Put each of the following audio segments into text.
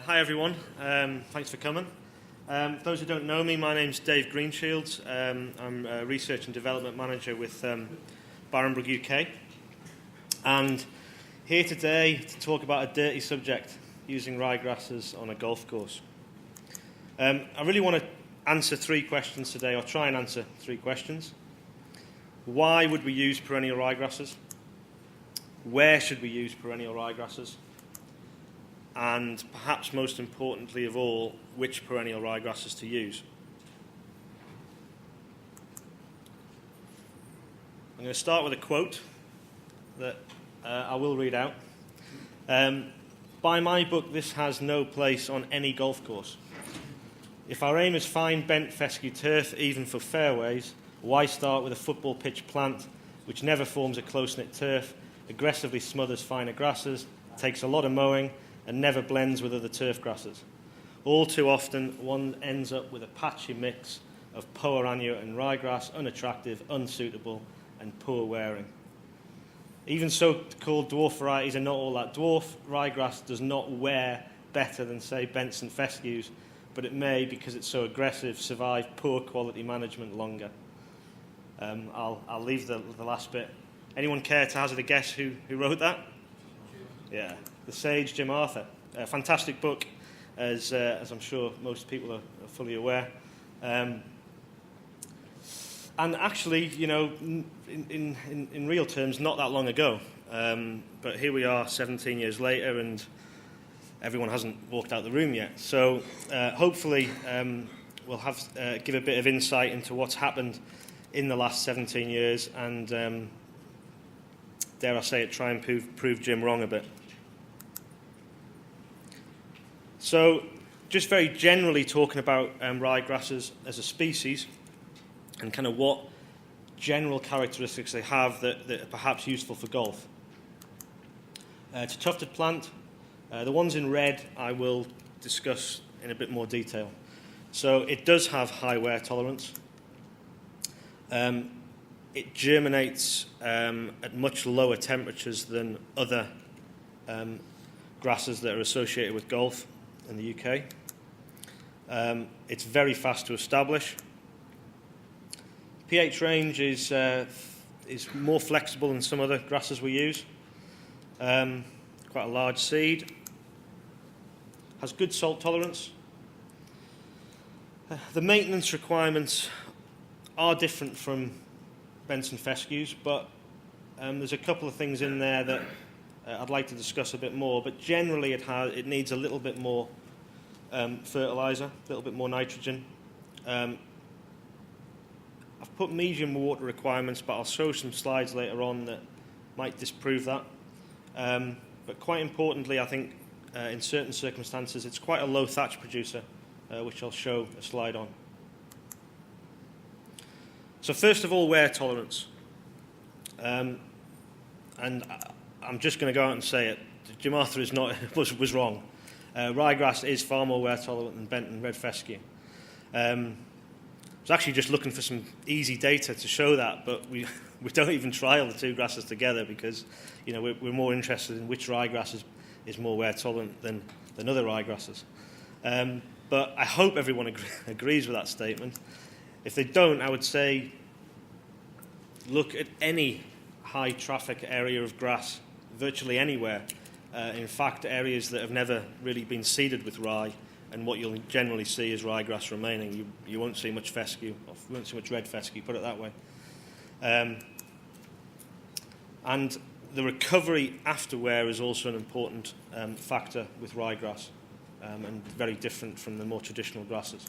Hi everyone, thanks for coming. For those who don't know me, my name's Dave Greenshields. I'm a Research and Development Manager with Barenbrug UK. And here today to talk about a dirty subject, using ryegrasses on a golf course. I really want to answer three questions today, or try and answer three questions. Why would we use perennial ryegrasses? Where should we use perennial ryegrasses? And perhaps most importantly of all, which perennial ryegrasses to use. I'm going to start with a quote that I will read out. By my book, this has no place on any golf course. If our aim is fine bent fescue turf, even for fairways, why start with a football pitch plant which never forms a close-knit turf, aggressively smothers finer grasses, takes a lot of mowing, and never blends with other turf grasses. All too often, one ends up with a patchy mix of perennial and ryegrass, unattractive, unsuitable, and poor wearing. Even so-called dwarf varieties are not all that. Dwarf ryegrass does not wear better than, say, Benson fescues, but it may, because it's so aggressive, survive poor quality management longer. I'll leave the last bit. Anyone care to hazard a guess who wrote that? Yeah. The Sage, Jim Arthur. A fantastic book, as I'm sure most people are fully aware. And actually, you know, in real terms, not that long ago. But here we are 17 years later, and everyone hasn't walked out the room yet. So hopefully we'll give a bit of insight into what's happened in the last 17 years, and dare I say it, try and prove Jim wrong a bit. So, just very generally talking about ryegrasses as a species and kind of what general characteristics they have that are perhaps useful for golf. It's a tufted plant. The ones in red I will discuss in a bit more detail. So, it does have high wear tolerance. It germinates at much lower temperatures than other grasses that are associated with golf in the UK. It's very fast to establish. pH range is more flexible than some other grasses we use. Quite a large seed. Has good salt tolerance. The maintenance requirements are different from Benson fescues, but there's a couple of things in there that I'd like to discuss a bit more, but generally it needs a little bit more fertiliser, a little bit more nitrogen. I've put medium water requirements, but I'll show some slides later on that might disprove that. But quite importantly, I think in certain circumstances it's quite a low thatch producer, which I'll show a slide on. So first of all, wear tolerance. And I'm just going to go out and say it. Jim Arthur was wrong. Ryegrass is far more wear tolerant than Benton red fescue. I was actually just looking for some easy data to show that, but we don't even trial the two grasses together because, you know, we're more interested in which ryegrass is more wear tolerant than other ryegrasses. But I hope everyone agrees with that statement. If they don't, I would say look at any high traffic area of grass, virtually anywhere. In fact, areas that have never really been seeded with rye, and what you'll generally see is ryegrass remaining. You won't see much fescue, or you won't see much red fescue, put it that way. And the recovery after wear is also an important factor with ryegrass, and very different from the more traditional grasses.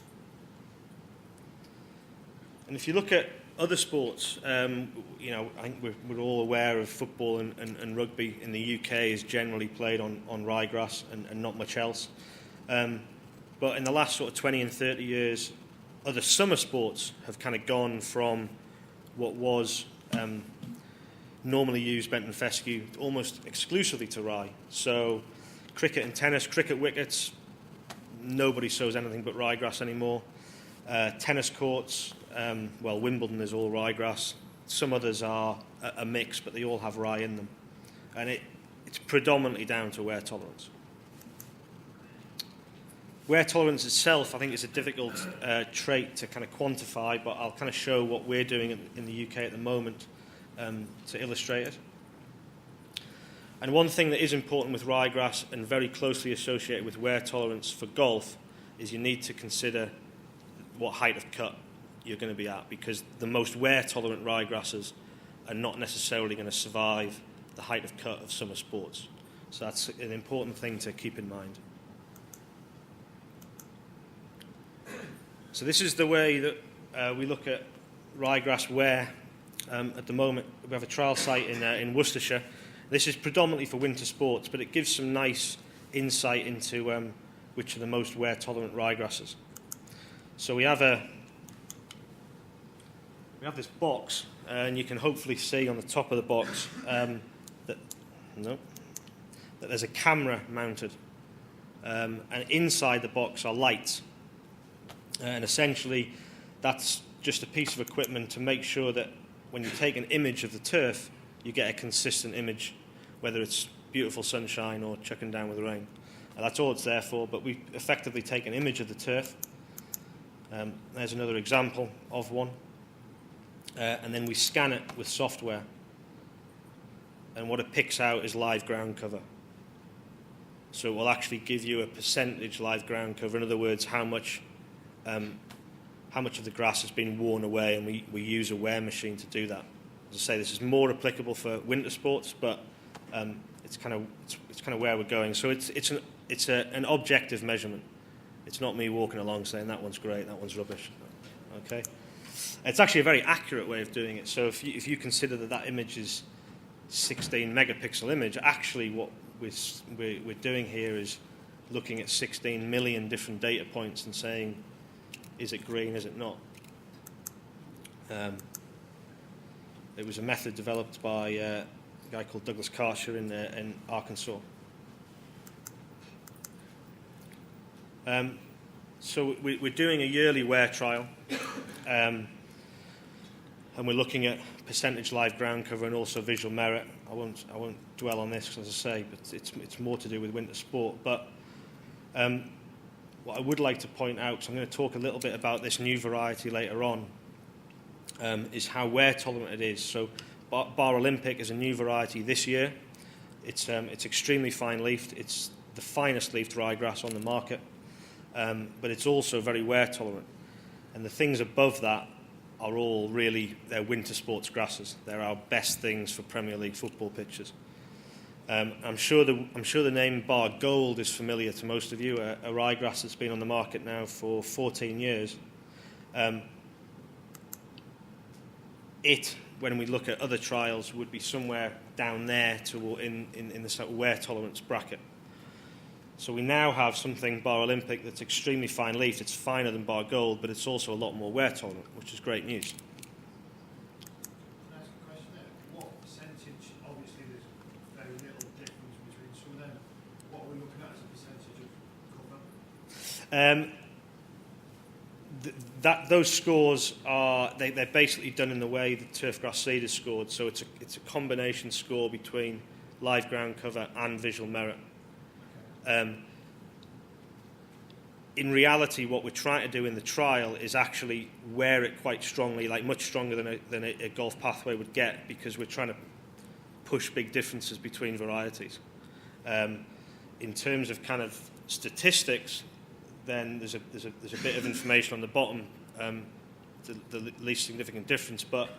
And if you look at other sports, you know, I think we're all aware of football and rugby in the UK is generally played on ryegrass and not much else. But in the last sort of 20 and 30 years, other summer sports have kind of gone from what was normally used Benton fescue almost exclusively to rye. So cricket and tennis, cricket wickets, nobody sows anything but ryegrass anymore. Tennis courts, well, Wimbledon is all ryegrass. Some others are a mix, but they all have rye in them. And it's predominantly down to wear tolerance. Wear tolerance itself, I think, is a difficult trait to kind of quantify, but I'll kind of show what we're doing in the UK at the moment to illustrate it. And one thing that is important with ryegrass and very closely associated with wear tolerance for golf is you need to consider what height of cut you're going to be at, because the most wear-tolerant ryegrasses are not necessarily going to survive the height of cut of summer sports. So that's an important thing to keep in mind. So this is the way that we look at ryegrass wear at the moment. We have a trial site in Worcestershire. This is predominantly for winter sports, but it gives some nice insight into which are the most wear-tolerant ryegrasses. So we have this box, and you can hopefully see on the top of the box that there's a camera mounted, and inside the box are lights. And essentially, that's just a piece of equipment to make sure that when you take an image of the turf, you get a consistent image, whether it's beautiful sunshine or chucking down with rain. And that's all it's there for, but we effectively take an image of the turf. There's another example of one. And then we scan it with software. And what it picks out is live ground cover. So it will actually give you a percentage live ground cover. In other words, how much of the grass has been worn away, and we use a wear machine to do that. As I say, this is more applicable for winter sports, but it's kind of where we're going. So it's an objective measurement. It's not me walking along saying that one's great, that one's rubbish. Okay, it's actually a very accurate way of doing it. So if you consider that image is 16 megapixel image, actually what we're doing here is looking at 16 million different data points and saying, is it green, is it not? It was a method developed by a guy called Douglas Karcher in Arkansas. So we're doing a yearly wear trial, and we're looking at percentage live ground cover and also visual merit. I won't dwell on this, as I say, but it's more to do with winter sport. But what I would like to point out, because I'm going to talk a little bit about this new variety later on, is how wear tolerant it is. So Bar Olympic is a new variety this year. It's extremely fine leafed. It's the finest leafed ryegrass on the market, but it's also very wear tolerant. And the things above that are all really, they're winter sports grasses. They're our best things for Premier League football pitches. I'm sure the name Bar Gold is familiar to most of you, a ryegrass that's been on the market now for 14 years. When we look at other trials, would be somewhere down there in the sort of wear tolerance bracket. So we now have something Bar Olympic that's extremely fine leafed. It's finer than Bar Gold, but it's also a lot more wear tolerant, which is great news. Can I ask a question there? What percentage, obviously there's very little difference between some of them. What are we looking at as a percentage of cover? Those scores are they're basically done in the way the turfgrass seed is scored. So it's a combination score between live ground cover and visual merit. In reality, what we're trying to do in the trial is actually wear it quite strongly, like much stronger than a golf pathway would get, because we're trying to push big differences between varieties. In terms of kind of statistics, then there's a bit of information on the bottom, the least significant difference, but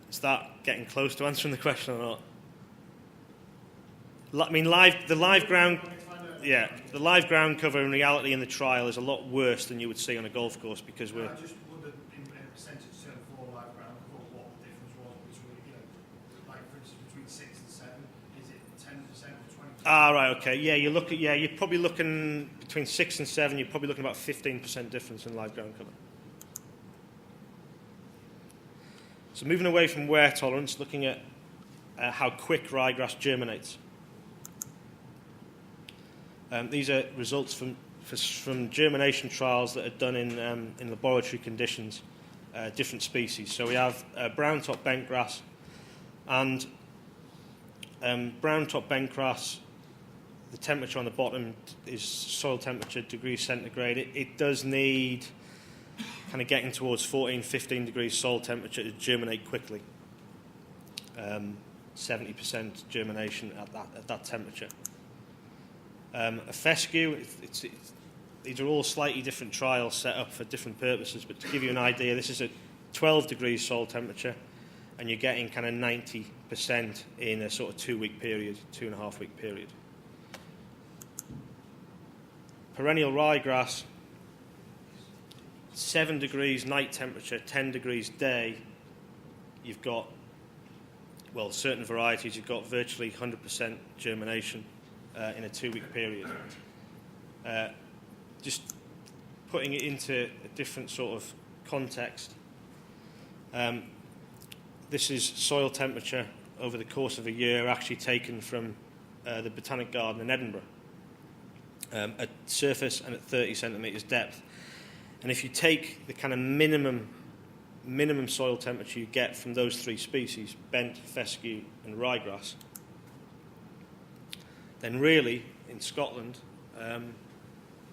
is that getting close to answering the question or not? I mean, the live ground cover in reality in the trial is a lot worse than you would see on a golf course, because we're. I just wondered in a percentage term for live ground cover what the difference was between, like for instance between 6 and 7. Is it 10% or 20%? Ah, right, okay, yeah. You're probably looking between 6 and 7. You're probably looking about 15% difference in live ground cover. So moving away from wear tolerance, looking at how quick ryegrass germinates. These are results from germination trials that are done in laboratory conditions, different species. So we have brown top bentgrass, and brown top bentgrass the temperature on the bottom is soil temperature, degrees centigrade. It does need kind of getting towards 14, 15 degrees soil temperature to germinate quickly. 70% germination at that temperature. A fescue, these are all slightly different trials set up for different purposes, but to give you an idea, this is at 12 degrees soil temperature, and you're getting kind of 90% in a sort of 2-week period, 2.5-week period. Perennial ryegrass, 7 degrees night temperature, 10 degrees day, you've got, well, certain varieties, you've got virtually 100% germination in a 2-week period. Just putting it into a different sort of context, this is soil temperature over the course of a year, actually taken from the Botanic Garden in Edinburgh, at surface and at 30 centimetres depth. And if you take the kind of minimum soil temperature you get from those 3 species, bent, fescue and ryegrass, then really, in Scotland,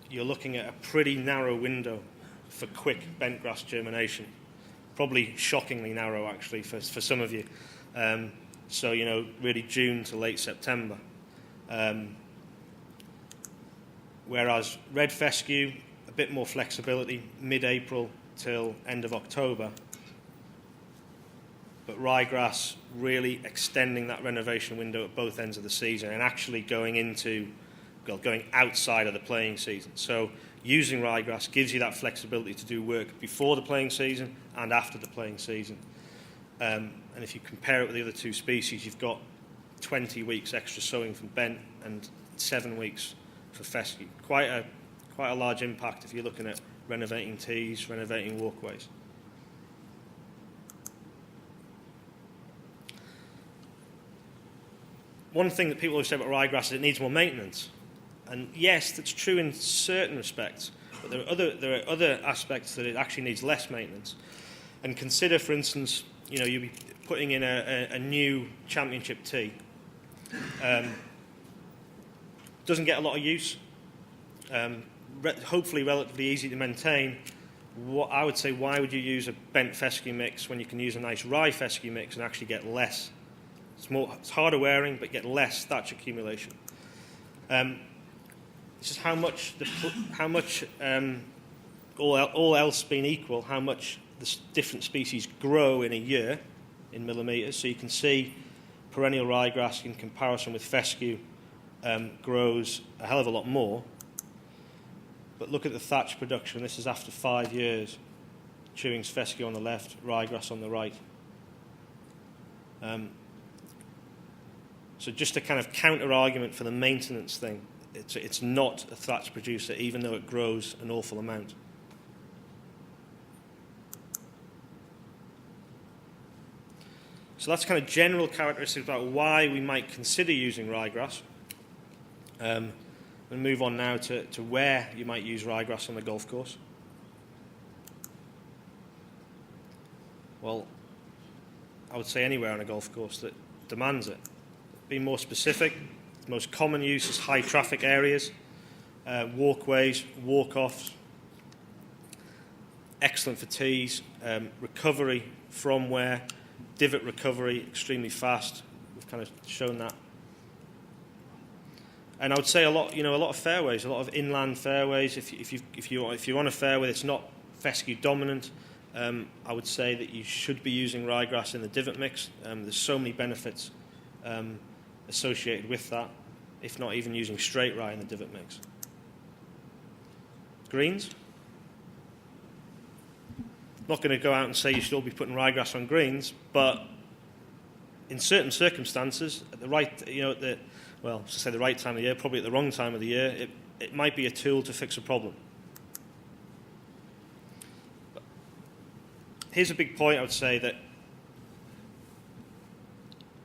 you're looking at a pretty narrow window for quick bentgrass germination. Probably shockingly narrow, actually, for some of you. So, really June to late September. Whereas red fescue, a bit more flexibility, mid-April till end of October. But ryegrass really extending that renovation window at both ends of the season and actually going outside of the playing season. So using ryegrass gives you that flexibility to do work before the playing season and after the playing season. And if you compare it with the other 2 species, you've got 20 weeks extra sowing from bent and 7 weeks for fescue. Quite a large impact if you're looking at renovating tees, renovating walkways. One thing that people always say about ryegrass is it needs more maintenance. And yes, that's true in certain respects, but there are other aspects that it actually needs less maintenance. And consider, for instance, you'll be putting in a new championship tee. Doesn't get a lot of use. Hopefully relatively easy to maintain. I would say, why would you use a bent fescue mix when you can use a nice rye fescue mix and actually get less? It's harder wearing, but get less thatch accumulation. It's just how much all else being equal, how much the different species grow in a year in millimetres. So you can see perennial ryegrass in comparison with fescue grows a hell of a lot more. But look at the thatch production. This is after 5 years. Chewing's fescue on the left, ryegrass on the right. So just a kind of counter-argument for the maintenance thing. It's not a thatch producer, even though it grows an awful amount. So that's kind of general characteristics about why we might consider using ryegrass. We'll move on now to where you might use ryegrass on the golf course. Well, I would say anywhere on a golf course that demands it. Be more specific, the most common use is high traffic areas, walkways, walk-offs. Excellent for tees, recovery from wear, divot recovery extremely fast. We've kind of shown that. And I would say a lot of fairways, a lot of inland fairways. If you're on a fairway that's not fescue dominant, I would say that you should be using ryegrass in the divot mix. There's so many benefits associated with that, if not even using straight rye in the divot mix. Greens. Not going to go out and say you should all be putting ryegrass on greens, but in certain circumstances, at the right, the right time of the year, probably at the wrong time of the year, it might be a tool to fix a problem. But here's a big point. I would say that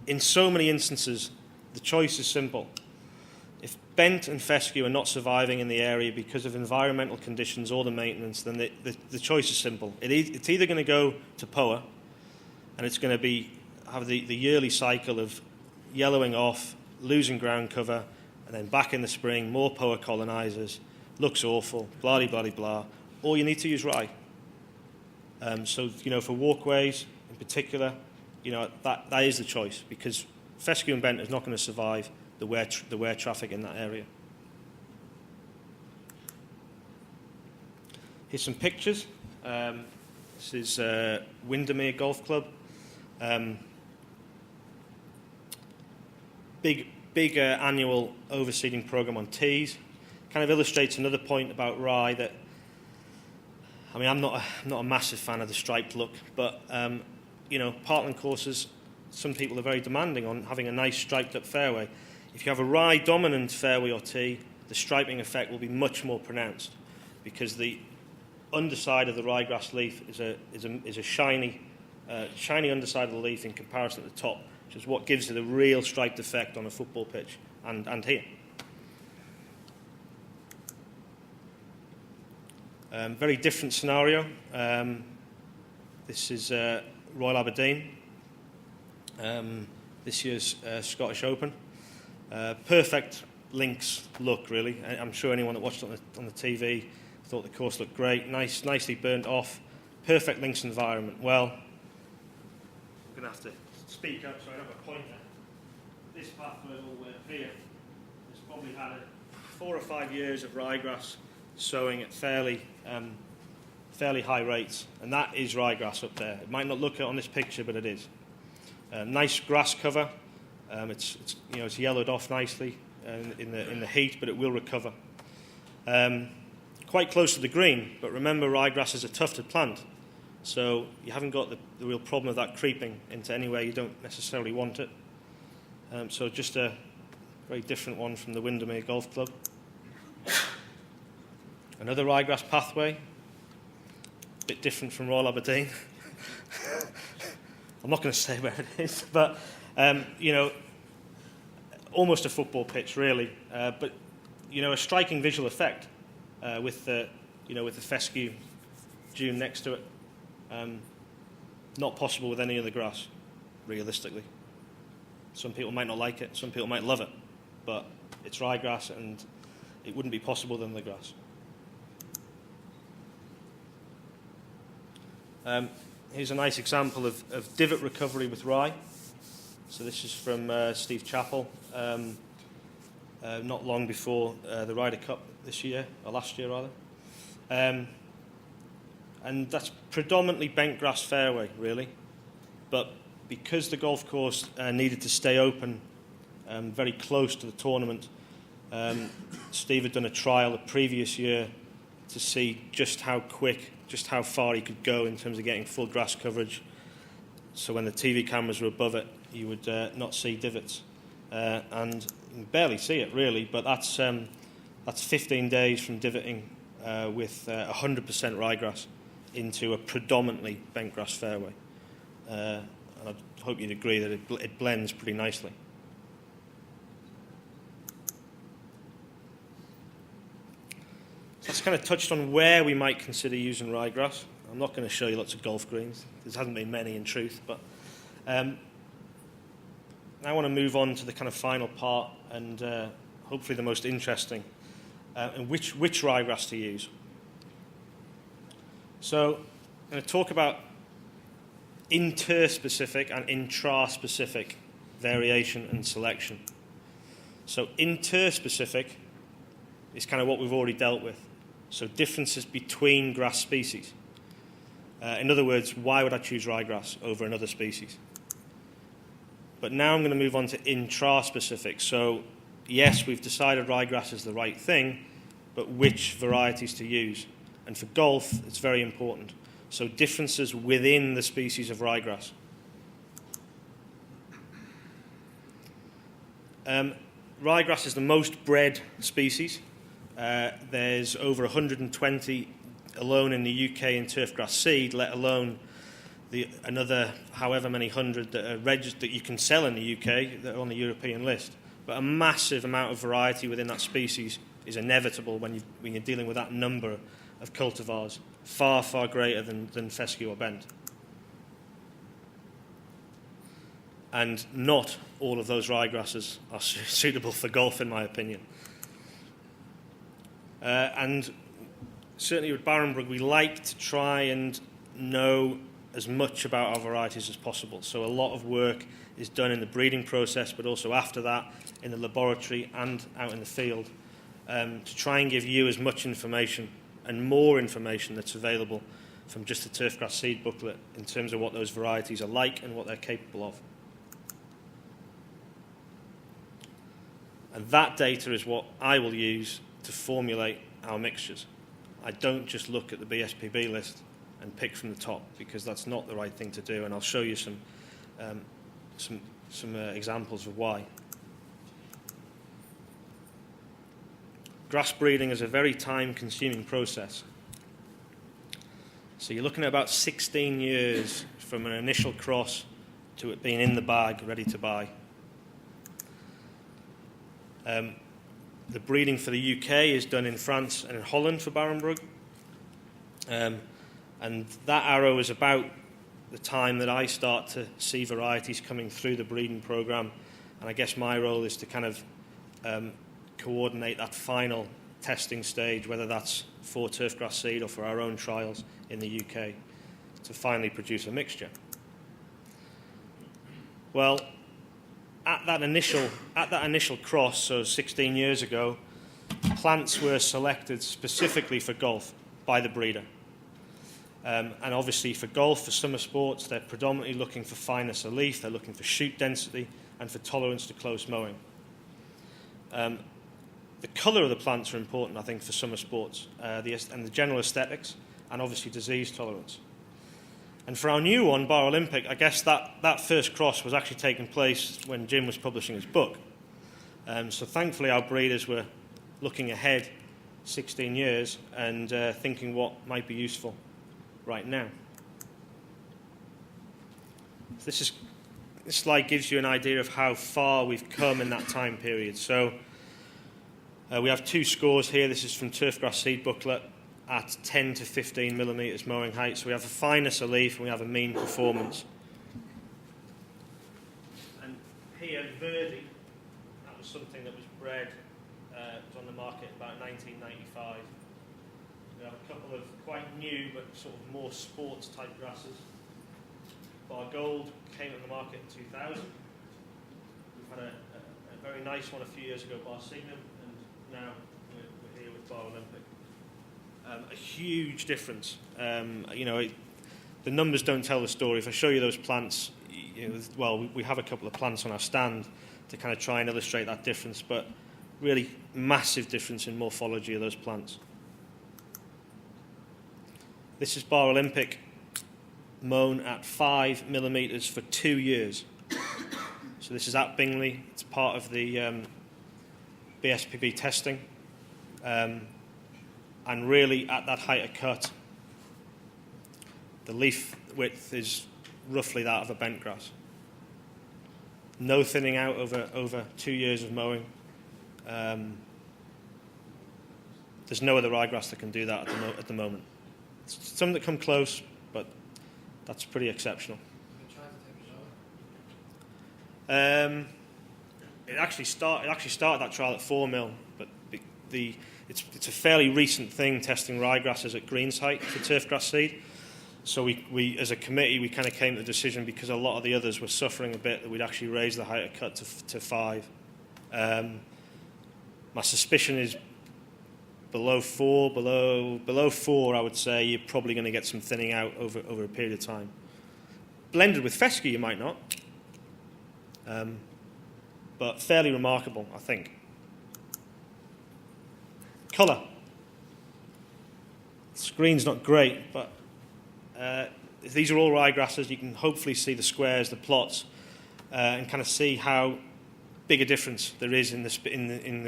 in so many instances, the choice is simple. If bent and fescue are not surviving in the area because of environmental conditions or the maintenance, then the choice is simple. It's either going to go to POA, and it's going to have the yearly cycle of yellowing off, losing ground cover, and then back in the spring, more poa colonizers, looks awful, blah, blah, blah, blah. Or you need to use rye. So, for walkways in particular, that is the choice, because fescue and bent is not going to survive the wear traffic in that area. Here's some pictures. This is Windermere Golf Club. Big annual overseeding program on tees. Kind of illustrates another point about rye that, I'm not a massive fan of the striped look, but Parkland courses, some people are very demanding on having a nice striped up fairway. If you have a rye dominant fairway or tee, the striping effect will be much more pronounced, because the underside of the ryegrass leaf is a shiny underside of the leaf in comparison to the top, which is what gives it a real striped effect on a football pitch and here. Very different scenario. This is Royal Aberdeen, this year's Scottish Open. Perfect links look, really. I'm sure anyone that watched it on the TV thought the course looked great, nicely burnt off, perfect links environment. Well, I'm going to have to speak up so I don't have a pointer. This pathway all the way up here has probably had 4 or 5 years of ryegrass sowing at fairly high rates, and that is ryegrass up there. It might not look it on this picture, but it is. Nice grass cover. It's yellowed off nicely in the heat, but it will recover. Quite close to the green, but remember, ryegrass is a tufted plant, so you haven't got the real problem of that creeping into anywhere you don't necessarily want it. So just a very different one from the Windermere Golf Club. Another ryegrass pathway, a bit different from Royal Aberdeen. I'm not going to say where it is, but almost a football pitch, really. But a striking visual effect with the fescue dune next to it. Not possible with any other grass, realistically. Some people might not like it, some people might love it, but it's ryegrass, and it wouldn't be possible with the grass. Here's a nice example of divot recovery with rye. So this is from Steve Chappell, not long before the Ryder Cup this year, or last year rather. And that's predominantly bent grass fairway, really. But because the golf course needed to stay open very close to the tournament, Steve had done a trial the previous year to see just how far he could go in terms of getting full grass coverage. So when the TV cameras were above it, you would not see divots. And you can barely see it, really, but that's 15 days from divoting with 100% ryegrass into a predominantly bent grass fairway. And I hope you'd agree that it blends pretty nicely. So that's kind of touched on where we might consider using ryegrass. I'm not going to show you lots of golf greens. There hasn't been many, in truth. But now I want to move on to the kind of final part, and hopefully the most interesting, and which ryegrass to use. So I'm going to talk about inter-specific and intra-specific variation and selection. So inter-specific is kind of what we've already dealt with. So differences between grass species. In other words, why would I choose ryegrass over another species? But now I'm going to move on to intra-specific. So yes, we've decided ryegrass is the right thing, but which varieties to use? And for golf, it's very important. So differences within the species of ryegrass. Ryegrass is the most bred species. There's over 120 alone in the UK in turfgrass seed, let alone another however many hundred that are registered that you can sell in the UK that are on the European list. But a massive amount of variety within that species is inevitable when you're dealing with that number of cultivars, far, far greater than fescue or bent. and not all of those ryegrasses are suitable for golf, in my opinion. And certainly with Barenbrug, we like to try and know as much about our varieties as possible. So a lot of work is done in the breeding process, but also after that in the laboratory and out in the field, to try and give you as much information and more information that's available from just the turfgrass seed booklet in terms of what those varieties are like and what they're capable of. And that data is what I will use to formulate our mixtures. I don't just look at the BSPB list and pick from the top, because that's not the right thing to do, and I'll show you some examples of why. Grass breeding is a very time-consuming process. So you're looking at about 16 years from an initial cross to it being in the bag, ready to buy. The breeding for the UK is done in France and in Holland for Barenbrug. And that arrow is about the time that I start to see varieties coming through the breeding program. And I guess my role is to kind of coordinate that final testing stage, whether that's for turfgrass seed or for our own trials in the UK, to finally produce a mixture. Well, at that initial cross, so 16 years ago, plants were selected specifically for golf by the breeder. And obviously for golf, for summer sports, they're predominantly looking for fineness of leaf, they're looking for shoot density, and for tolerance to close mowing. The colour of the plants are important, I think, for summer sports, and the general aesthetics, and obviously disease tolerance. And for our new one, Bar Olympic, I guess that first cross was actually taking place when Jim was publishing his book. So thankfully our breeders were looking ahead 16 years and thinking what might be useful right now. This slide gives you an idea of how far we've come in that time period. So we have two scores here. This is from Turfgrass Seed Booklet at 10 to 15 millimetres mowing height. So we have a fineness of leaf and we have a mean performance. And here, Verdi, that was something that was bred, was on the market in about 1995. We have a couple of quite new but sort of more sports type grasses. Bar Gold came on the market in 2000. We've had a very nice one a few years ago, Bar Signum, and now we're here with Bar Olympic. A huge difference. The numbers don't tell the story. If I show you those plants, we have a couple of plants on our stand to kind of try and illustrate that difference, but really massive difference in morphology of those plants. This is Bar Olympic mown at 5 millimetres for 2 years. So this is at Bingley. It's part of the BSPB testing. And really at that height of cut, the leaf width is roughly that of a bent grass. No thinning out over 2 years of mowing. There's no other ryegrass that can do that at the moment. Some that come close, but that's pretty exceptional. It actually started that trial at 4 mil, but it's a fairly recent thing testing ryegrasses at greens height for turfgrass seed. So we as a committee, we kind of came to the decision, because a lot of the others were suffering a bit, that we'd actually raise the height of cut to 5. My suspicion is below 4, I would say you're probably going to get some thinning out over a period of time. Blended with fescue, you might not. But fairly remarkable, I think. Colour. The screen's not great, but these are all ryegrasses. You can hopefully see the squares, the plots, and kind of see how big a difference there is in the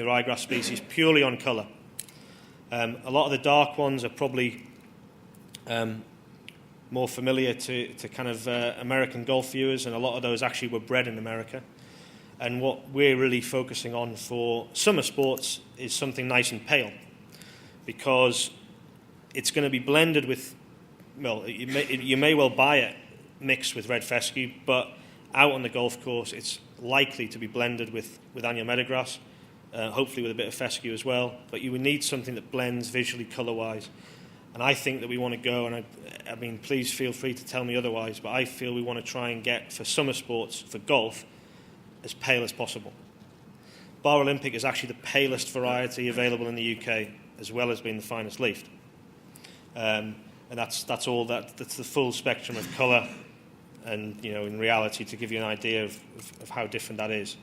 ryegrass species purely on colour. A lot of the dark ones are probably more familiar to kind of American golf viewers, and a lot of those actually were bred in America. And what we're really focusing on for summer sports is something nice and pale, because it's going to be blended with, well, you may well buy it mixed with red fescue, but out on the golf course, it's likely to be blended with annual meadowgrass, hopefully with a bit of fescue as well. But you would need something that blends visually, colour-wise. And I think that we want to go, and I mean, please feel free to tell me otherwise, but I feel we want to try and get, for summer sports, for golf, as pale as possible. Bar Olympic is actually the palest variety available in the UK, as well as being the finest leafed. And that's the full spectrum of colour, and in reality, to give you an idea of how different that is.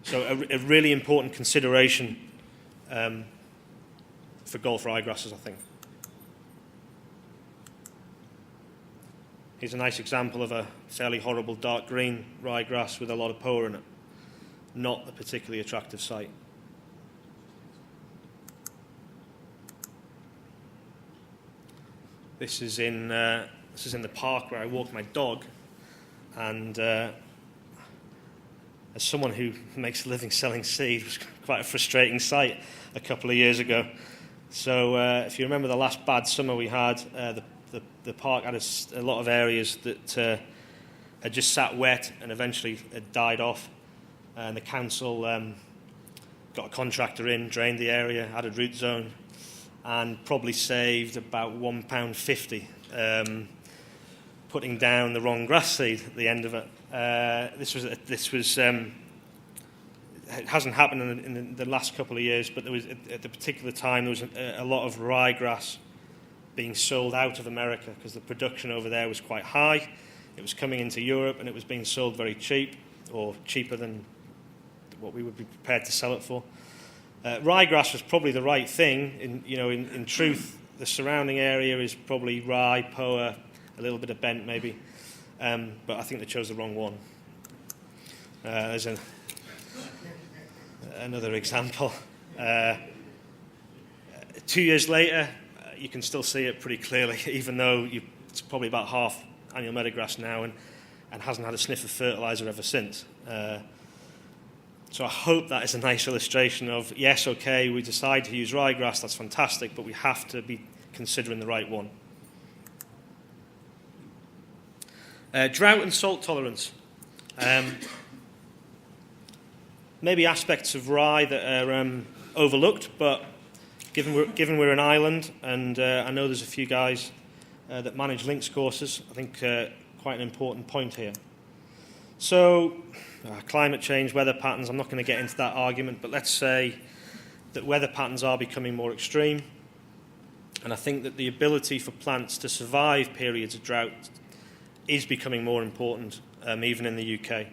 So a really important consideration for golf ryegrasses, I think. Here's a nice example of a fairly horrible dark green ryegrass with a lot of poa in it. Not a particularly attractive sight. This is in the park where I walk my dog, and as someone who makes a living selling seed, it was quite a frustrating sight a couple of years ago. So if you remember the last bad summer we had, the park had a lot of areas that had just sat wet and eventually had died off. And the council got a contractor in, drained the area, added root zone, and probably saved about £1.50 putting down the wrong grass seed at the end of it. It hasn't happened in the last couple of years, but there was at the particular time there was a lot of ryegrass being sold out of America because the production over there was quite high. It was coming into Europe and it was being sold very cheap, or cheaper than what we would be prepared to sell it for. Ryegrass was probably the right thing. In truth, the surrounding area is probably rye, poa, a little bit of bent maybe, but I think they chose the wrong one. There's another example. 2 years later, you can still see it pretty clearly, even though it's probably about half annual meadowgrass now and hasn't had a sniff of fertiliser ever since. So I hope that is a nice illustration of, yes, okay, we decide to use ryegrass, that's fantastic, but we have to be considering the right one. Drought and salt tolerance. Maybe aspects of rye that are overlooked, but given we're an island, and I know there's a few guys that manage links courses, I think quite an important point here. So, climate change, weather patterns, I'm not going to get into that argument, but let's say that weather patterns are becoming more extreme, and I think that the ability for plants to survive periods of drought is becoming more important, even in the UK.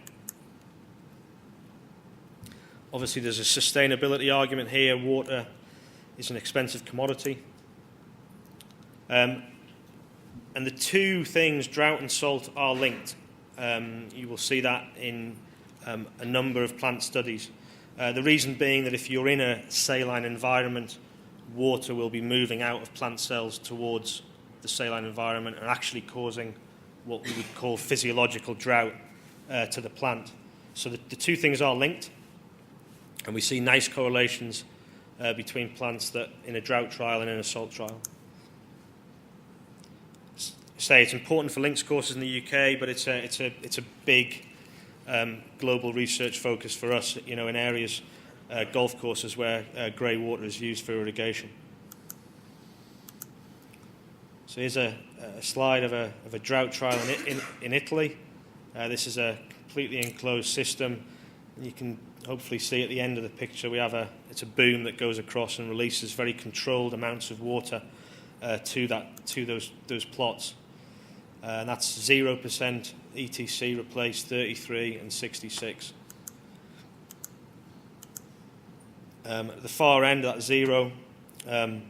Obviously, there's a sustainability argument here. Water is an expensive commodity. And the two things, drought and salt, are linked. You will see that in a number of plant studies. The reason being that if you're in a saline environment, water will be moving out of plant cells towards the saline environment and actually causing what we would call physiological drought to the plant. So the two things are linked, and we see nice correlations between plants that in a drought trial and in a salt trial. Say it's important for links courses in the UK, but it's a big global research focus for us. In areas, golf courses where grey water is used for irrigation. So here's a slide of a drought trial in Italy. This is a completely enclosed system. You can hopefully see at the end of the picture we have it's a boom that goes across and releases very controlled amounts of water to those plots. And that's 0% ETC replaced 33 and 66. At the far end of that zero, I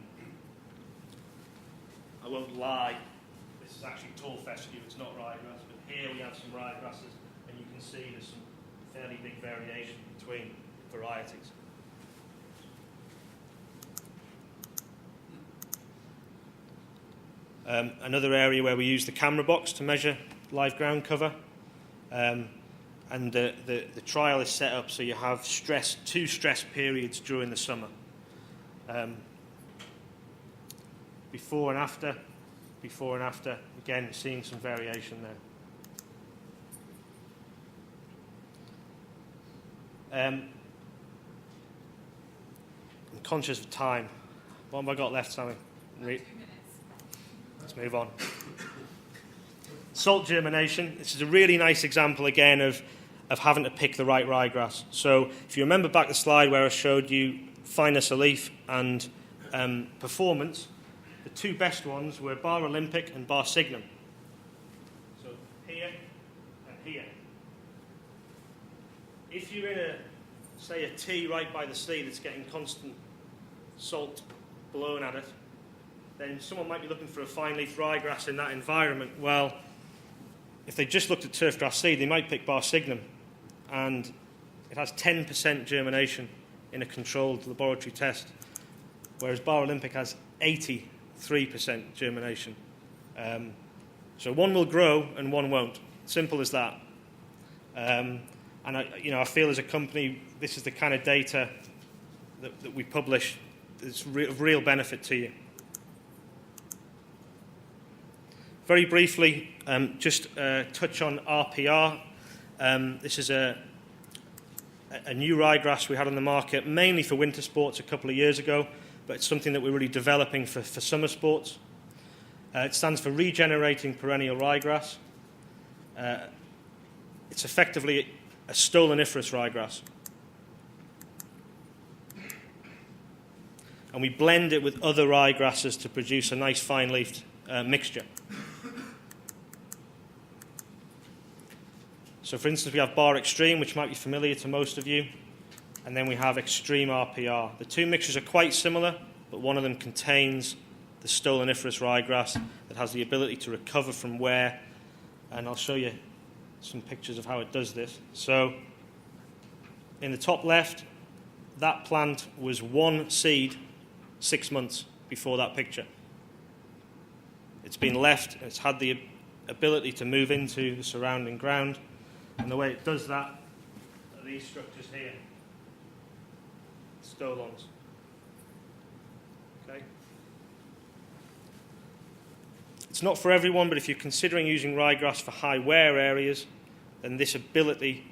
won't lie, this is actually tall fescue, it's not ryegrass, but here we have some ryegrasses, and you can see there's some fairly big variation between varieties. Another area where we use the camera box to measure live ground cover, and the trial is set up so you have two stress periods during the summer. Before and after, again seeing some variation there. I'm conscious of time. What have I got left, Sammy? 2 minutes. Let's move on. Salt germination. This is a really nice example again of having to pick the right ryegrass. So if you remember back the slide where I showed you fineness of leaf and performance, the two best ones were Bar Olympic and Bar Signum. So here and here. If you're in say a tea right by the sea that's getting constant salt blown at it, then someone might be looking for a fine leaf ryegrass in that environment. Well, if they just looked at turfgrass seed, they might pick Bar Signum, and it has 10% germination in a controlled laboratory test, whereas Bar Olympic has 83% germination. So one will grow and one won't. Simple as that. And I feel as a company, this is the kind of data that we publish that's of real benefit to you. Very briefly, just touch on RPR. This is a new ryegrass we had on the market, mainly for winter sports a couple of years ago, but it's something that we're really developing for summer sports. It stands for regenerating perennial ryegrass. It's effectively a stoloniferous ryegrass. And we blend it with other ryegrasses to produce a nice fine-leafed mixture. So for instance, we have Bar Extreme, which might be familiar to most of you, and then we have Extreme RPR. The two mixtures are quite similar, but one of them contains the stoloniferous ryegrass that has the ability to recover from wear, and I'll show you some pictures of how it does this. So in the top left, that plant was one seed 6 months before that picture. It's been left, it's had the ability to move into the surrounding ground, and the way it does that are these structures here, stolons. Okay. It's not for everyone, but if you're considering using ryegrass for high wear areas, then this ability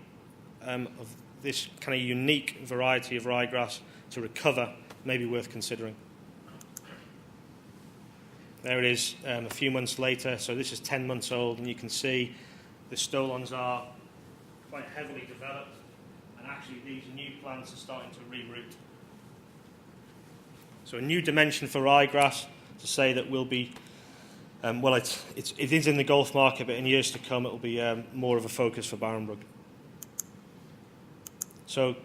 of this kind of unique variety of ryegrass to recover may be worth considering. There it is a few months later. So this is 10 months old, and you can see the stolons are quite heavily developed, and actually these new plants are starting to reroot. So a new dimension for ryegrass to say that will be, it is in the golf market, but in years to come it will be more of a focus for Barenbrug. So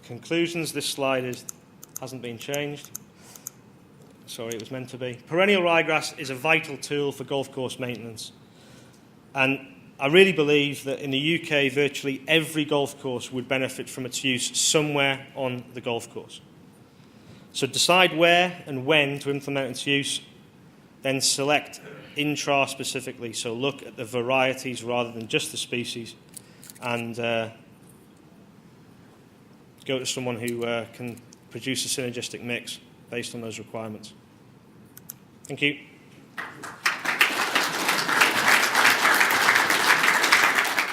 conclusions, this slide hasn't been changed. Sorry, it was meant to be. Perennial ryegrass is a vital tool for golf course maintenance. And I really believe that in the UK, virtually every golf course would benefit from its use somewhere on the golf course. So decide where and when to implement its use, then select intra specifically. So look at the varieties rather than just the species, and go to someone who can produce a synergistic mix based on those requirements. Thank you.